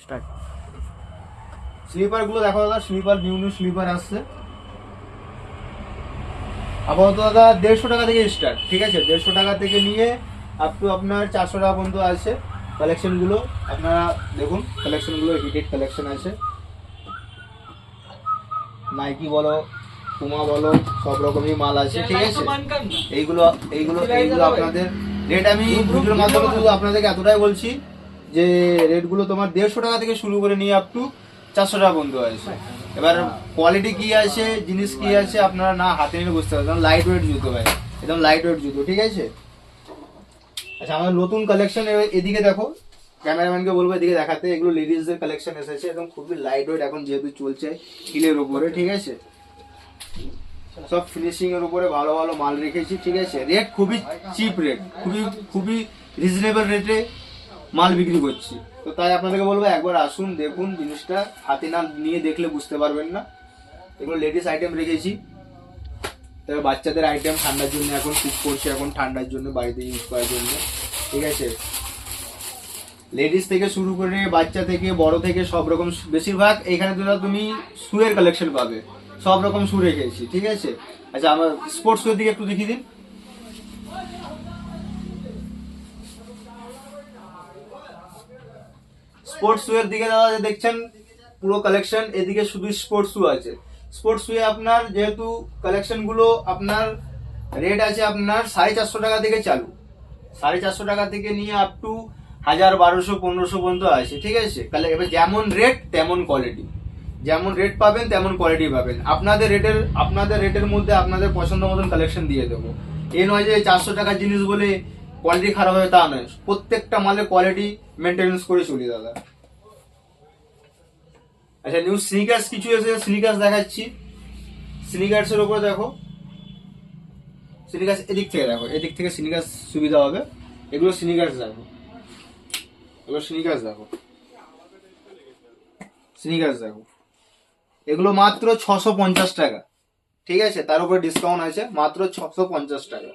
Start. Sleeper গুলো দেখো দাদা, স্লিপার নিউ নিউ স্লিপার আসছে আপাতত দাদা 150 টাকা থেকে স্টার্ট, ঠিক আছে? 150 টাকা থেকে নিয়ে আপ টু আপনার 400 টাকা পর্যন্ত আছে। কালেকশন গুলো আপনারা দেখুন, কালেকশন গুলো হিটেড কালেকশন আছে। নাইকি বলো, পুমা বলো, সব রকমই মাল আছে, ঠিক আছে? এইগুলো এইগুলো এইগুলো আপনাদের রেট আমি ভিডিওর মাধ্যমে শুধু আপনাদেরকে এতটাই বলছি যে রেটগুলো তোমার 150 টাকা থেকে শুরু করে নিয়ে আপ টু 400 টাকা পর্যন্ত আছে। এবার কোয়ালিটি কি আছে, জিনিস কি আছে, আপনারা না হাতে নিয়ে বুঝতে পারবেন। লাইট ওয়েট জুতো ভাই, একদম লাইট ওয়েট জুতো, ঠিক আছে? আচ্ছা, আমাদের নতুন কালেকশন এদিকে দেখো, ক্যামেরাম্যানকে বলবো এদিকে দেখাতে। এগুলো লেডিসদের কালেকশন এসেছে, একদম খুবই লাইট ওয়েট, এখন যেহেতু চলছে হিলের উপরে, ঠিক আছে? সব ফিনিশিং এর উপরে ভালো ভালো মাল রেখেছি, ঠিক আছে? রেট খুবই চিপ রেট, খুবই খুবই রিজনেবল রেটে মাল বিক্রি করছি। তো তাই আপনাদেরকে বলবো একবার আসুন, দেখুন জিনিসটা, হাতে না নিয়ে দেখলে বুঝতে পারবেন না। এগুলো লেডিস আইটেম রেখেছি, তবে বাচ্চাদের আইটেম ঠান্ডার জন্য এখন কুক করছে, এখন ঠান্ডার জন্য বাড়িতে ইউজ করার জন্য, ঠিক আছে? লেডিস থেকে শুরু করে বাচ্চা থেকে বড় থেকে সব রকম, বেশিরভাগ এখানে তুমি শুয়ের কালেকশন পাবে, সব রকম শু রেখেছি, ঠিক আছে? আচ্ছা, আমার স্পোর্টস শুয়ের দিকে একটু দেখিয়ে দিন। স্পোর্টস শুয়ের দিকে দাদা যে দেখছেন পুরো কালেকশন, এদিকে শুধু স্পোর্টস শু আছে। স্পোর্টস শুয়ে আপনার যেহেতু কালেকশন গুলো আপনার রেট আছে আপনার 450 টাকা থেকে চালু, 450 টাকা থেকে নিয়ে আপ টু 1000, 1200, 1500 পর্যন্ত আছে, ঠিক আছে? তাহলে এবার যেমন রেট তেমন কোয়ালিটি, যেমন রেট পাবেন তেমন কোয়ালিটি পাবেন। আপনাদের রেটের মধ্যে আপনাদের পছন্দ মতন কালেকশন দিয়ে দেবো। এ নয় যে 400 টাকার জিনিস বলে কোয়ালিটি খারাপ হবে, তা নয়। প্রত্যেকটা মালের কোয়ালিটি মেনটেনেন্স করে চলি দাদা। আচ্ছা, নিউ স্নিকার্স কিছু এসে, স্নিকার্স দেখাচ্ছি। স্নিকার্স এর উপরে দেখো, স্নিকার্স এদিক থেকে দেখো, এদিক থেকে স্নিকার্স সুবিধা হবে। এগুলো স্নিকার্স দেখো, এগুলো স্নিকার্স দেখো, স্নিকার্স দেখো। এগুলো মাত্র 650 টাকা, ঠিক আছে? তার উপরে ডিসকাউন্ট আছে, মাত্র 650 টাকা।